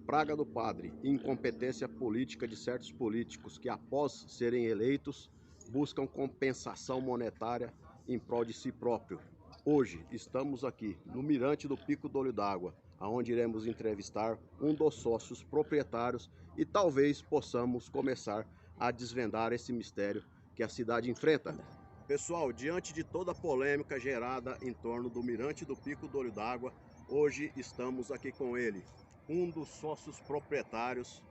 praga do padre, incompetência política de certos políticos que, após serem eleitos, buscam compensação monetária em prol de si próprio. Hoje estamos aqui no Mirante do Pico do Olho d'Água, onde iremos entrevistar um dos sócios proprietários e talvez possamos começar a desvendar esse mistério que a cidade enfrenta. Pessoal, diante de toda a polêmica gerada em torno do Mirante do Pico do Olho d'Água, hoje estamos aqui com ele, um dos sócios proprietários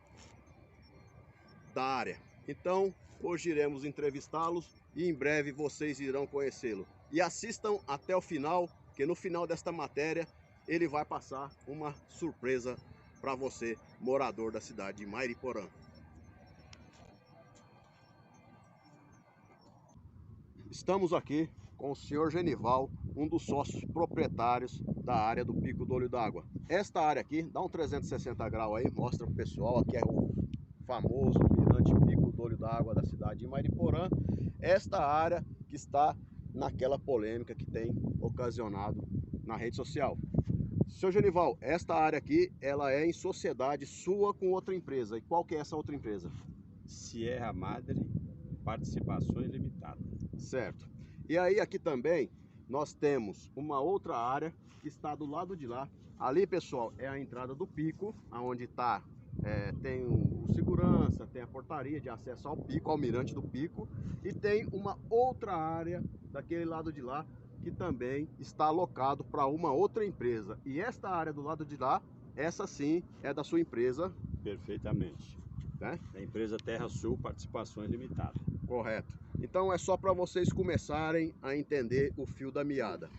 da área. Então, hoje iremos entrevistá-los e em breve vocês irão conhecê-lo. E assistam até o final, que no final desta matéria ele vai passar uma surpresa para você, morador da cidade de Mairiporã. Estamos aqui com o senhor Genival, um dos sócios proprietários da área do Pico do Olho d'Água. Esta área aqui, dá um 360 graus aí, mostra pro pessoal, aqui é o famoso Mirante Pico do Olho d'Água da cidade de Mairiporã. Esta área que está naquela polêmica que tem ocasionado na rede social. Seu Genival, esta área aqui, ela é em sociedade sua com outra empresa. E qual que é essa outra empresa? Sierra Madre Participações Limitada. Certo. E aí aqui também nós temos uma outra área que está do lado de lá. Ali, pessoal, é a entrada do pico, aonde está tem o segurança, tem a portaria de acesso ao pico, ao mirante do pico, e tem uma outra área daquele lado de lá que também está alocado para uma outra empresa. E esta área do lado de lá, essa sim é da sua empresa. Perfeitamente. Né? Da empresa Terra Sul Participações Limitada. Correto. Então é só para vocês começarem a entender o fio da meada.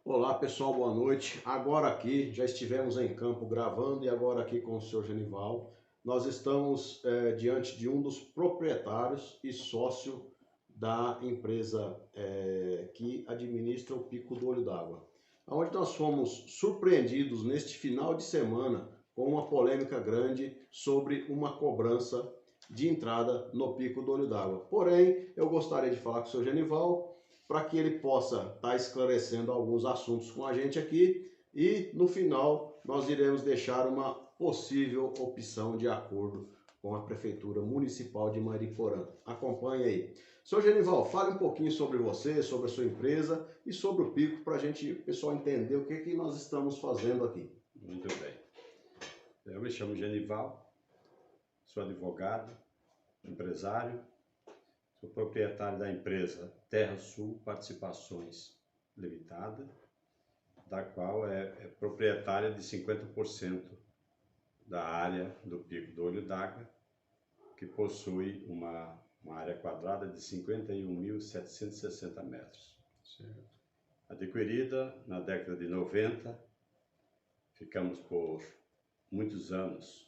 Olá pessoal, boa noite. Agora aqui, já estivemos em campo gravando e agora aqui com o senhor Genival. Nós estamos diante de um dos proprietários e sócio da empresa que administra o Pico do Olho d'Água. Onde nós fomos surpreendidos neste final de semana com uma polêmica grande sobre uma cobrança de entrada no Pico do Olho d'Água. Porém, eu gostaria de falar com o senhor Genival para que ele possa estar esclarecendo alguns assuntos com a gente aqui e no final nós iremos deixar uma possível opção de acordo com a Prefeitura Municipal de Mairiporã. Acompanhe aí. Senhor Genival, fale um pouquinho sobre você, sobre a sua empresa e sobre o Pico para a gente, pessoal, entender o que nós estamos fazendo aqui. Muito bem. Eu me chamo Genival, sou advogado, empresário, sou proprietário da empresa Terra Sul Participações Limitada, da qual é proprietária de 50% da área do Pico do Olho d'Água, que possui uma área quadrada de 51.760 metros. Certo. Adquirida na década de 90, ficamos por muitos anos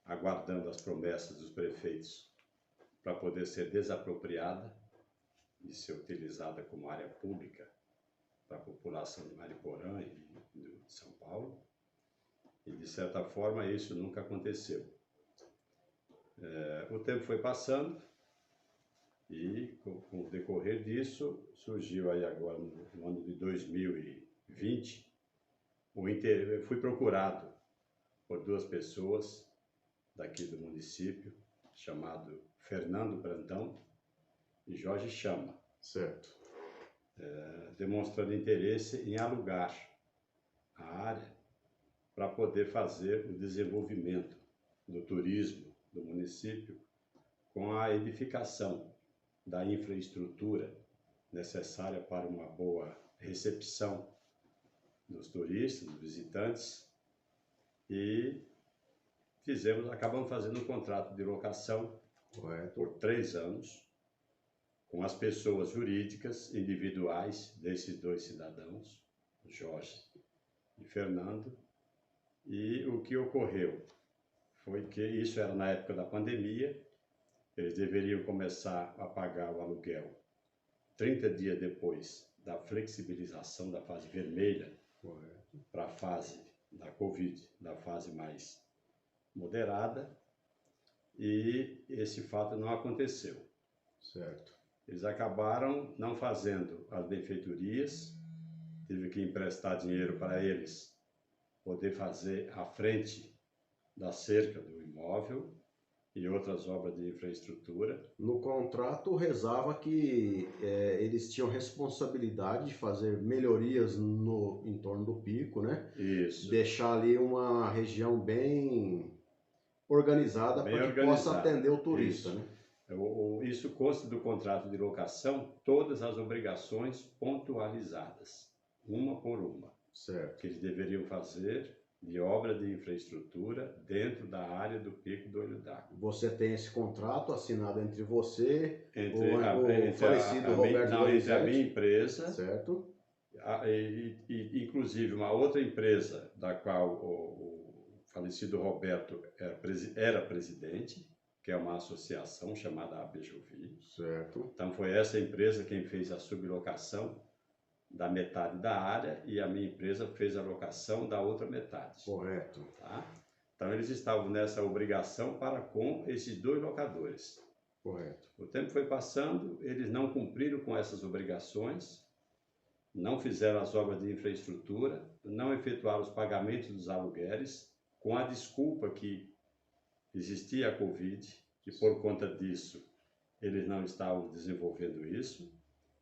aguardando as promessas dos prefeitos para poder ser desapropriada e ser utilizada como área pública para a população de Mairiporã e de São Paulo. E, de certa forma, isso nunca aconteceu. O tempo foi passando e, com o decorrer disso, surgiu aí agora, no ano de 2020, eu fui procurado por duas pessoas daqui do município, chamado Fernando Brandão e Jorge Chama. Certo. Demonstrando interesse em alugar a área para poder fazer o desenvolvimento do turismo do município com a edificação da infraestrutura necessária para uma boa recepção dos turistas, dos visitantes, e acabamos fazendo um contrato de locação por 3 anos com as pessoas jurídicas individuais desses dois cidadãos, Jorge e Fernando. E o que ocorreu foi que isso era na época da pandemia, eles deveriam começar a pagar o aluguel 30 dias depois da flexibilização da fase vermelha para a fase da Covid, da fase mais moderada, e esse fato não aconteceu. Certo. Eles acabaram não fazendo as benfeitorias, tive que emprestar dinheiro para eles poder fazer a frente da cerca do imóvel e outras obras de infraestrutura. No contrato rezava que eles tinham responsabilidade de fazer melhorias no entorno do pico, né? Isso. Deixar ali uma região bem organizada para que possa atender o turista, isso. né? Isso consta do contrato de locação, todas as obrigações pontualizadas, uma por uma. Certo. Que eles deveriam fazer de obra de infraestrutura dentro da área do Pico do Olho d'Água. Você tem esse contrato assinado entre você, o falecido Roberto Donizete, entre a minha empresa, certo? Inclusive uma outra empresa da qual o falecido Roberto era presidente, que é uma associação chamada ABJUVI. Certo. Então foi essa empresa quem fez a sublocação da metade da área e a minha empresa fez a locação da outra metade. Correto. Tá? Então eles estavam nessa obrigação para com esses dois locadores. Correto. O tempo foi passando, eles não cumpriram com essas obrigações, não fizeram as obras de infraestrutura, não efetuaram os pagamentos dos aluguéis, com a desculpa que existia a Covid, que por conta disso eles não estavam desenvolvendo isso,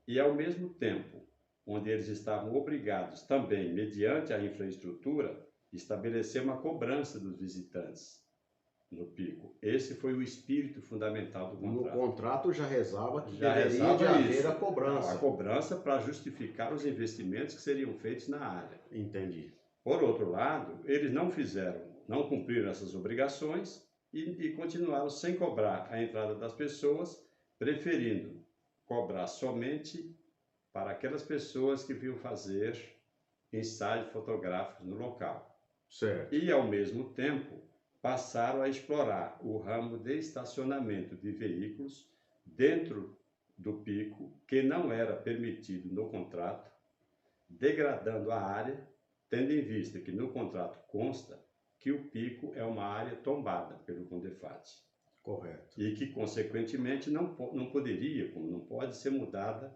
e ao mesmo tempo, onde eles estavam obrigados também, mediante a infraestrutura, estabelecer uma cobrança dos visitantes no pico. Esse foi o espírito fundamental do contrato. No contrato já rezava que deveria de haver a cobrança. A cobrança para justificar os investimentos que seriam feitos na área. Entendi. Por outro lado, eles não cumpriram essas obrigações e continuaram sem cobrar a entrada das pessoas, preferindo cobrar somente para aquelas pessoas que vinham fazer ensaios fotográficos no local. Certo. E, ao mesmo tempo, passaram a explorar o ramo de estacionamento de veículos dentro do pico, que não era permitido no contrato, degradando a área, tendo em vista que no contrato consta que o pico é uma área tombada pelo CONDEFAT. Correto. E que, consequentemente, não poderia, como não pode ser mudada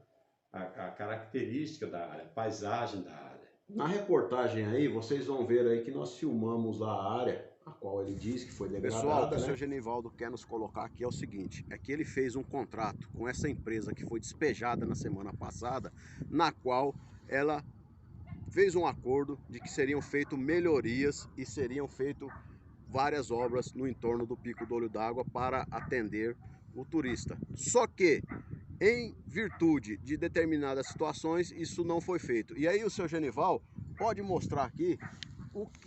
a característica da área, a paisagem da área. Na reportagem aí, vocês vão ver aí que nós filmamos lá a área, a qual ele diz que foi degradada. Pessoal, o que o seu Genivaldo quer nos colocar aqui é o seguinte, é que ele fez um contrato com essa empresa que foi despejada na semana passada, na qual ela fez um acordo de que seriam feitas melhorias e seriam feitas várias obras no entorno do Pico do Olho d'Água para atender o turista. Só que, em virtude de determinadas situações, isso não foi feito. E aí o seu Genival pode mostrar aqui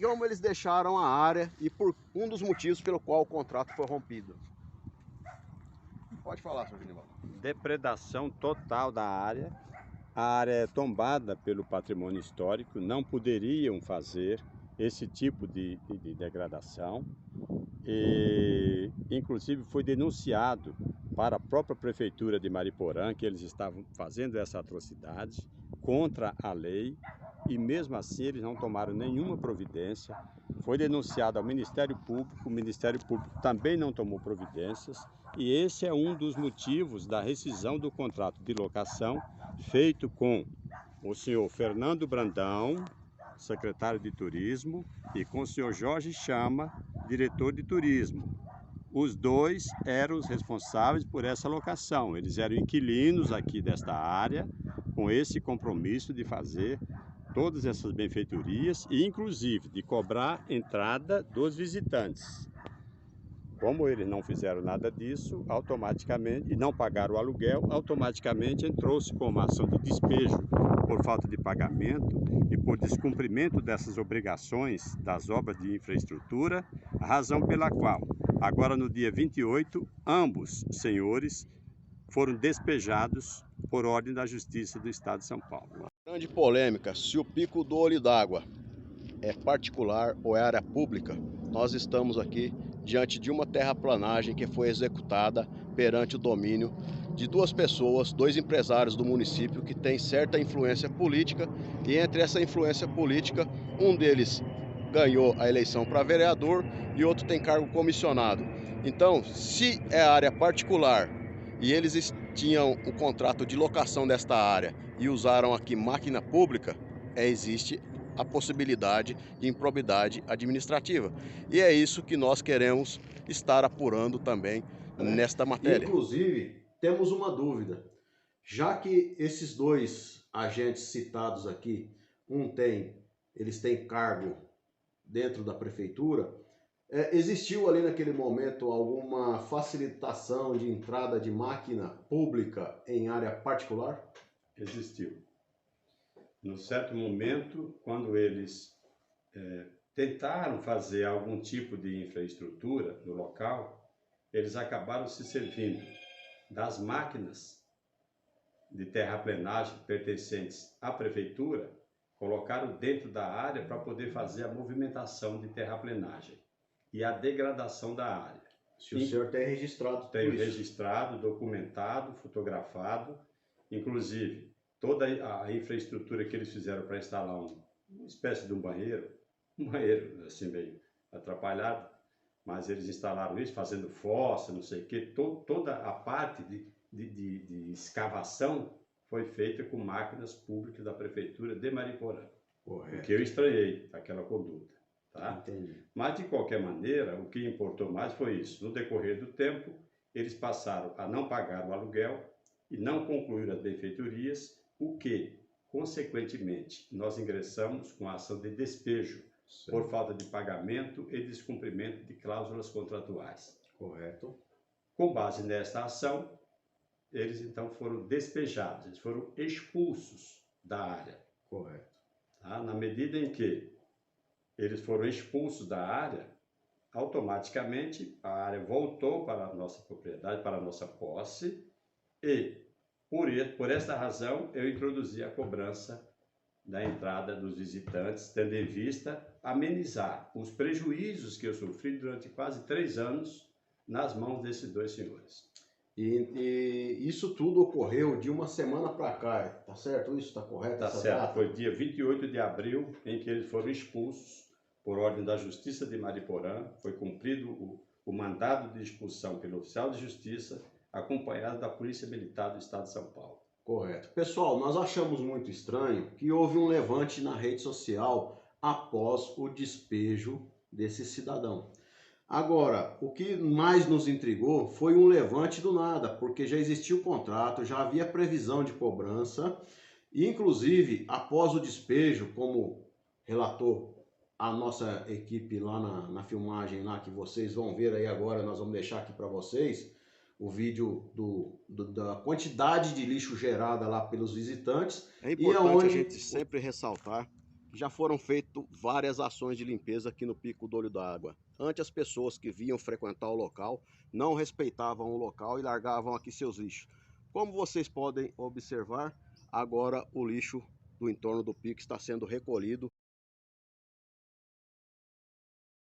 como eles deixaram a área e por um dos motivos pelo qual o contrato foi rompido. Pode falar, seu Genival. Depredação total da área. A área é tombada pelo patrimônio histórico, não poderiam fazer esse tipo de degradação. E, inclusive, foi denunciado para a própria prefeitura de Mariporã que eles estavam fazendo essa atrocidade contra a lei e mesmo assim eles não tomaram nenhuma providência. Foi denunciado ao Ministério Público, o Ministério Público também não tomou providências e esse é um dos motivos da rescisão do contrato de locação feito com o senhor Fernando Brandão, secretário de Turismo, e com o senhor Jorge Chama, diretor de Turismo. Os dois eram os responsáveis por essa locação, eles eram inquilinos aqui desta área, com esse compromisso de fazer todas essas benfeitorias e inclusive de cobrar entrada dos visitantes. Como eles não fizeram nada disso, automaticamente, e não pagaram o aluguel, automaticamente entrou-se com uma ação de despejo por falta de pagamento e por descumprimento dessas obrigações das obras de infraestrutura, a razão pela qual, agora no dia 28, ambos senhores foram despejados por ordem da Justiça do Estado de São Paulo. Grande polêmica, se o Pico do Olho d'Água é particular ou é área pública, nós estamos aqui diante de uma terraplanagem que foi executada perante o domínio de duas pessoas, dois empresários do município que têm certa influência política e entre essa influência política, um deles ganhou a eleição para vereador e outro tem cargo comissionado. Então, se é área particular e eles tinham o contrato de locação desta área e usaram aqui máquina pública, existe a possibilidade de improbidade administrativa. E é isso que nós queremos estar apurando também nesta matéria. Inclusive, temos uma dúvida. Já que esses dois agentes citados aqui, eles têm cargo dentro da prefeitura, existiu ali naquele momento alguma facilitação de entrada de máquina pública em área particular? Existiu. Num certo momento, quando eles tentaram fazer algum tipo de infraestrutura no local, eles acabaram se servindo das máquinas de terraplenagem pertencentes à prefeitura, colocaram dentro da área para poder fazer a movimentação de terraplenagem e a degradação da área. Se o senhor tem registrado tudo isso. Registrado, documentado, fotografado, inclusive toda a infraestrutura que eles fizeram para instalar uma espécie de um banheiro assim meio atrapalhado, mas eles instalaram isso fazendo fossa, não sei o que, toda a parte de escavação foi feita com máquinas públicas da prefeitura de Mariporã. Correto. O que eu estranhei aquela conduta. Tá? Entendi. Mas, de qualquer maneira, o que importou mais foi isso. No decorrer do tempo, eles passaram a não pagar o aluguel e não concluir as benfeitorias, o que, consequentemente, nós ingressamos com a ação de despejo por falta de pagamento e descumprimento de cláusulas contratuais. Correto. Com base nesta ação, eles então foram despejados, eles foram expulsos da área. Correto. Tá? Na medida em que eles foram expulsos da área, automaticamente a área voltou para a nossa propriedade, para a nossa posse, e por esta razão eu introduzi a cobrança da entrada dos visitantes, tendo em vista amenizar os prejuízos que eu sofri durante quase 3 anos nas mãos desses dois senhores. E isso tudo ocorreu de uma semana para cá, tá certo? Isso está correto? Está certo, data? Foi dia 28 de abril em que eles foram expulsos por ordem da Justiça de Mariporã, foi cumprido o mandado de expulsão pelo oficial de justiça, acompanhado da Polícia Militar do Estado de São Paulo. Correto. Pessoal, nós achamos muito estranho que houve um levante na rede social após o despejo desse cidadão. Agora, o que mais nos intrigou foi um levante do nada, porque já existia o contrato, já havia previsão de cobrança, e inclusive, após o despejo, como relatou a nossa equipe lá na filmagem lá, que vocês vão ver aí agora, nós vamos deixar aqui para vocês, o vídeo da quantidade de lixo gerada lá pelos visitantes. É importante a gente sempre ressaltar que já foram feitas várias ações de limpeza aqui no Pico do Olho d'Água. Antes, as pessoas que vinham frequentar o local não respeitavam o local e largavam aqui seus lixos. Como vocês podem observar, agora o lixo do entorno do pico está sendo recolhido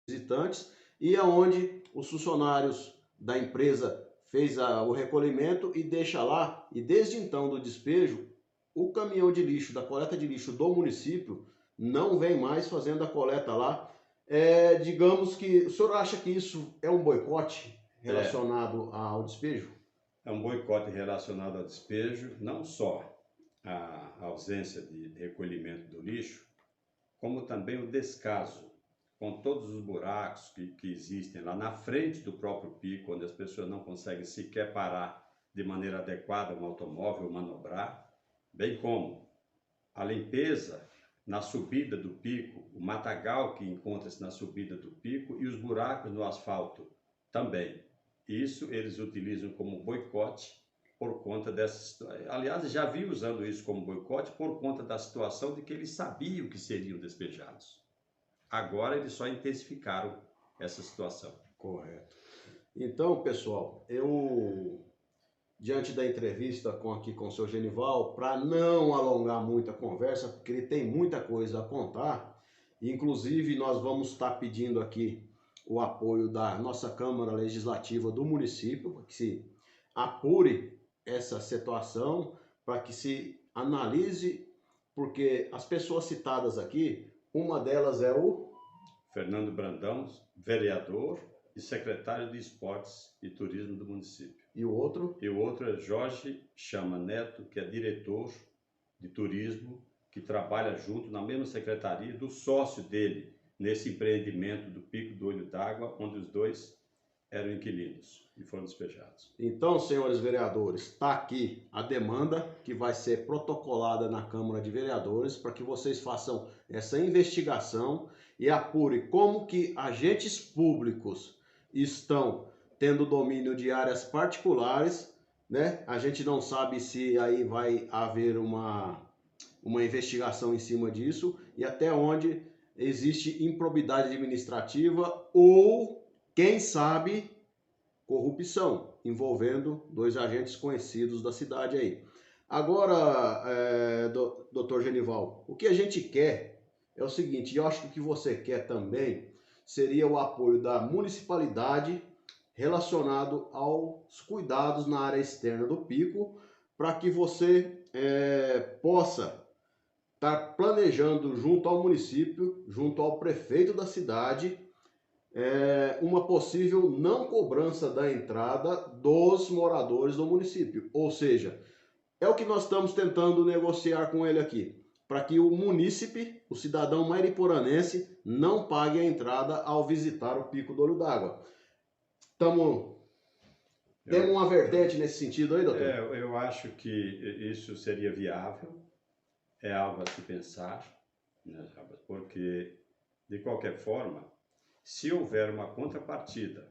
visitantes, e aonde os funcionários da empresa fez o recolhimento e deixa lá, e desde então do despejo, o caminhão de lixo, da coleta de lixo do município, não vem mais fazendo a coleta lá. Digamos que, o senhor acha que isso é um boicote relacionado ao despejo? É um boicote relacionado ao despejo, não só a ausência de recolhimento do lixo, como também o descaso com todos os buracos que existem lá na frente do próprio pico, onde as pessoas não conseguem sequer parar de maneira adequada um automóvel ou manobrar, bem como a limpeza na subida do pico, o matagal que encontra-se na subida do pico e os buracos no asfalto também. Isso eles utilizam como boicote por conta dessa situação. Aliás, já vi usando isso como boicote por conta da situação de que eles sabiam que seriam despejados. Agora eles só intensificaram essa situação. Correto. Então, pessoal, eu, diante da entrevista aqui com o seu Genival, para não alongar muito a conversa, porque ele tem muita coisa a contar, inclusive nós vamos estar pedindo aqui o apoio da nossa Câmara Legislativa do município, para que se apure essa situação, para que se analise, porque as pessoas citadas aqui, uma delas é o Fernando Brandão, vereador e secretário de Esportes e Turismo do município. E o outro? E o outro é Jorge Chama Neto, que é diretor de turismo que trabalha junto na mesma secretaria do sócio dele, nesse empreendimento do Pico do Olho d'Água, onde os dois eram inquilinos e foram despejados. Então, senhores vereadores, está aqui a demanda que vai ser protocolada na Câmara de Vereadores para que vocês façam essa investigação e apure como que agentes públicos estão tendo domínio de áreas particulares, né? A gente não sabe se aí vai haver uma investigação em cima disso e até onde existe improbidade administrativa ou, quem sabe, corrupção envolvendo dois agentes conhecidos da cidade aí. Agora, doutor Genival, o que a gente quer é o seguinte, eu acho que o que você quer também seria o apoio da municipalidade relacionado aos cuidados na área externa do Pico, para que você possa estar planejando junto ao município, junto ao prefeito da cidade, uma possível não cobrança da entrada dos moradores do município. Ou seja, é o que nós estamos tentando negociar com ele aqui, para que o munícipe, o cidadão mariporanense, não pague a entrada ao visitar o Pico do Olho d'Água. Temos uma vertente nesse sentido aí, doutor? Eu acho que isso seria viável, é algo a se pensar, né, porque, de qualquer forma, se houver uma contrapartida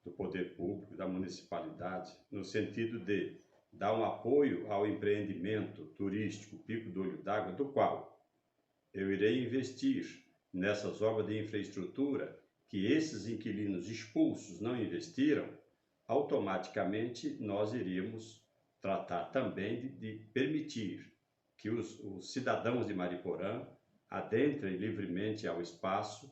do poder público, da municipalidade, no sentido de dar um apoio ao empreendimento turístico Pico do Olho d'Água, do qual eu irei investir nessas obras de infraestrutura que esses inquilinos expulsos não investiram, automaticamente nós iríamos tratar também de permitir que os cidadãos de Mariporã adentrem livremente ao espaço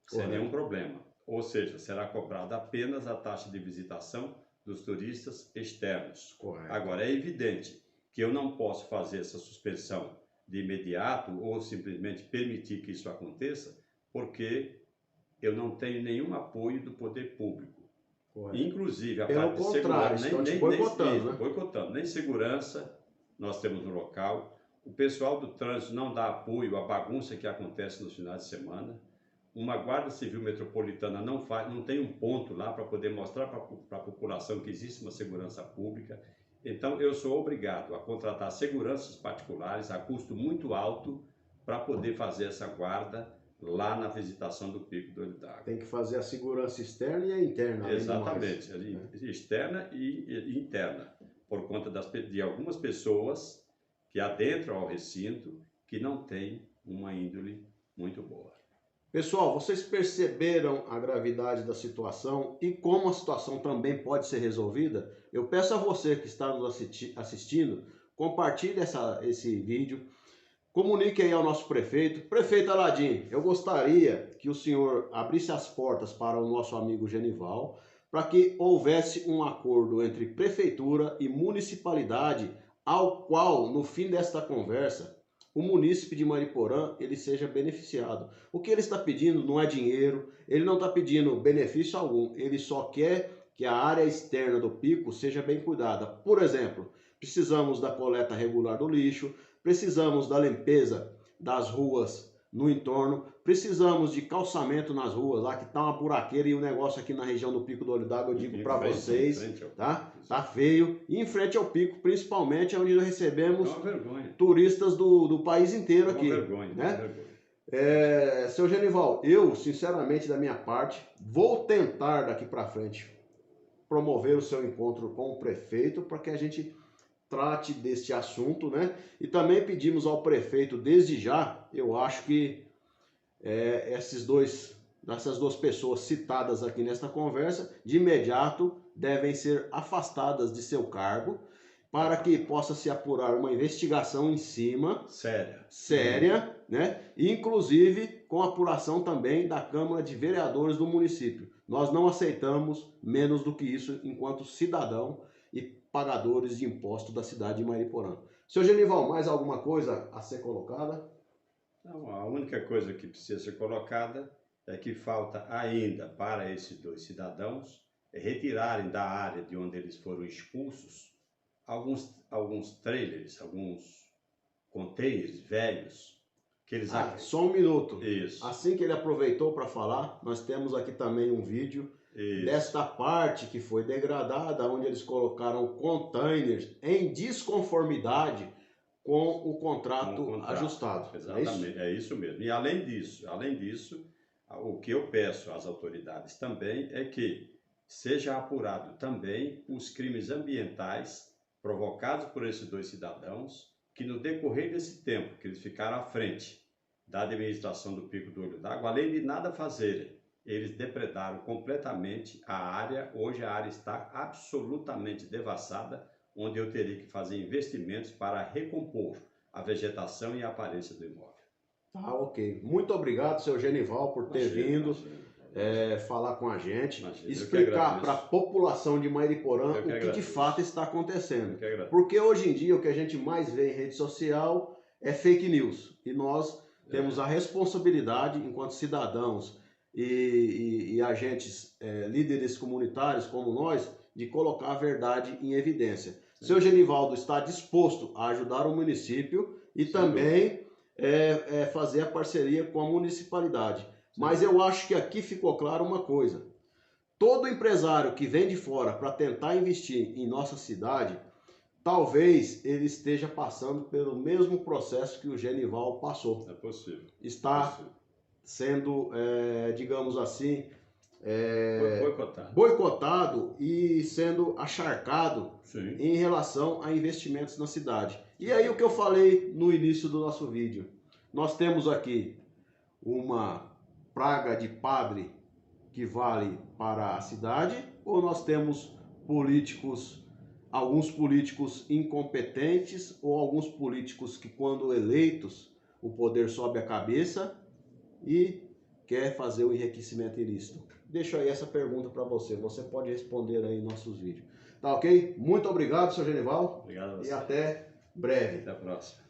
sem nenhum problema. Ou seja, será cobrada apenas a taxa de visitação dos turistas externos. Correto. Agora, é evidente que eu não posso fazer essa suspensão de imediato ou simplesmente permitir que isso aconteça, porque eu não tenho nenhum apoio do poder público. Correto. Inclusive, a Pelo parte de contrário, segurança, estão boicotando, né? boicotando, nem segurança nós temos no local. O pessoal do trânsito não dá apoio à bagunça que acontece nos finais de semana. Uma Guarda Civil Metropolitana não tem um ponto lá para poder mostrar para a população que existe uma segurança pública. Então, eu sou obrigado a contratar seguranças particulares a custo muito alto para poder fazer essa guarda lá na visitação do Pico do Olho d'Água. Tem que fazer a segurança externa e a interna. Exatamente, externa e interna, por conta de algumas pessoas que adentram ao recinto que não têm uma índole muito boa. Pessoal, vocês perceberam a gravidade da situação e como a situação também pode ser resolvida? Eu peço a você que está nos assistindo, compartilhe esse vídeo, comunique aí ao nosso prefeito. Prefeito Aladim, eu gostaria que o senhor abrisse as portas para o nosso amigo Genival, para que houvesse um acordo entre prefeitura e municipalidade, ao qual, no fim desta conversa, o munícipe de Mariporã ele seja beneficiado. O que ele está pedindo não é dinheiro, ele não está pedindo benefício algum, ele só quer que a área externa do Pico seja bem cuidada. Por exemplo, precisamos da coleta regular do lixo, precisamos da limpeza das ruas no entorno, precisamos de calçamento nas ruas, lá que tá uma buraqueira e o negócio aqui na região do Pico do Olho d'Água, eu digo para vocês, tá? Tá feio. E em frente ao Pico, principalmente, é onde nós recebemos turistas do país inteiro aqui. Seu Genival, eu, sinceramente, da minha parte, vou tentar daqui para frente promover o seu encontro com o prefeito para que a gente trate deste assunto, né? E também pedimos ao prefeito, desde já, eu acho que essas duas pessoas citadas aqui nesta conversa, de imediato devem ser afastadas de seu cargo, para que possa se apurar uma investigação em cima, séria, né? Inclusive com apuração também da Câmara de Vereadores do município. Nós não aceitamos menos do que isso enquanto cidadão e pagadores de impostos da cidade de Mariporã. Seu Genival, mais alguma coisa a ser colocada? Não, a única coisa que precisa ser colocada é que falta ainda para esses dois cidadãos retirarem da área de onde eles foram expulsos alguns trailers, alguns containers velhos, que eles... Só um minuto. Isso. Assim que ele aproveitou para falar, nós temos aqui também um vídeo desta parte que foi degradada, onde eles colocaram containers em desconformidade com o contrato ajustado. Exatamente, é isso mesmo. E além disso, o que eu peço às autoridades também é que seja apurado também os crimes ambientais provocados por esses dois cidadãos, que no decorrer desse tempo que eles ficaram à frente da administração do Pico do Olho d'Água, além de nada fazerem, eles depredaram completamente a área. Hoje a área está absolutamente devassada, onde eu teria que fazer investimentos para recompor a vegetação e a aparência do imóvel. Tá, ok. Muito obrigado, seu Genival, por ter vindo falar com a gente, explicar para a população de Mariporã o que de fato está acontecendo. Porque hoje em dia o que a gente mais vê em rede social é fake news. E nós temos a responsabilidade, enquanto cidadãos e agentes, líderes comunitários como nós, de colocar a verdade em evidência. Sim. Seu Genivaldo está disposto a ajudar o município e também fazer a parceria com a municipalidade. Sim. Mas eu acho que aqui ficou claro uma coisa. Todo empresário que vem de fora para tentar investir em nossa cidade, talvez ele esteja passando pelo mesmo processo que o Genival passou. É possível. Está sendo, digamos assim, boicotado e sendo acharcado. Sim. Em relação a investimentos na cidade. E aí o que eu falei no início do nosso vídeo, nós temos aqui uma praga de padre que vale para a cidade, ou nós temos alguns políticos incompetentes, ou alguns políticos que, quando eleitos, o poder sobe a cabeça e quer fazer o enriquecimento ilícito? Deixo aí essa pergunta para você. Você pode responder aí em nossos vídeos. Tá ok? Muito obrigado, seu Genival. Obrigado a você. E até breve. Até a próxima.